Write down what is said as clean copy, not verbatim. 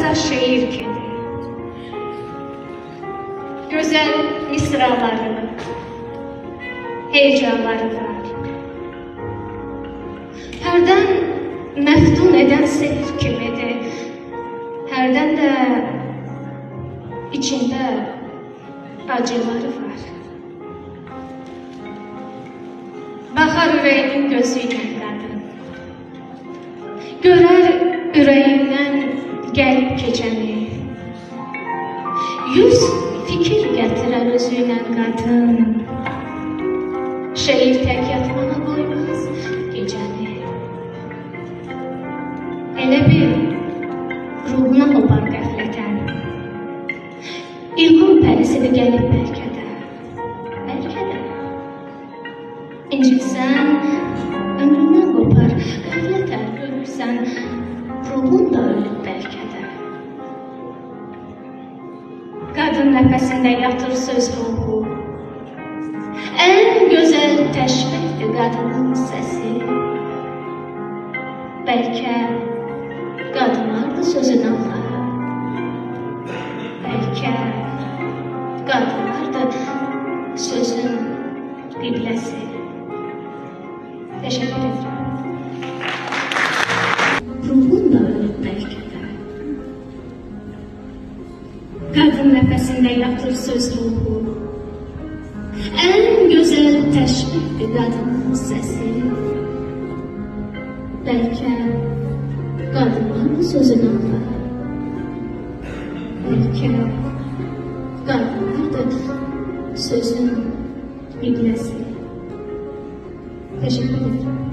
qısa şeir kimi, gözəl misraları, heyecanları var. Hərdən məftun edən sehir kimidir, hərdən də içində acıları var. Baxar ürəyimin gözü ilə qadın, görər ürəyimdən gəlib keçəni, yüz fikir gətirər özü ilə qadın, şeir tək yatmağa qoymaz gecəni. Elə bir ruhuna hopar qəflətən, İlham pərisidir gəlib bəlkə də, incitsən, ömründən qopar, qəflətən görürsən, ruhun da ölüb bəlkə də. Qadın nəfəsində yatır söz ruhu, ən gözəl təşbihdir qadının səsi. Bəlkə qadınlardır sözün Allahı, bəlkə qadınlardır sözün qibləsi. Teşekkür ederim. Ruhun da ölüb bəlkə də. Qadın nəfəsində yatır söz ruhu, ən gözəl təşbihdir qadının səsi. Bəlkə qadınların sözün Allahı, bəlkə qadınlardır sözün qibləsi. Teşekkür ederim.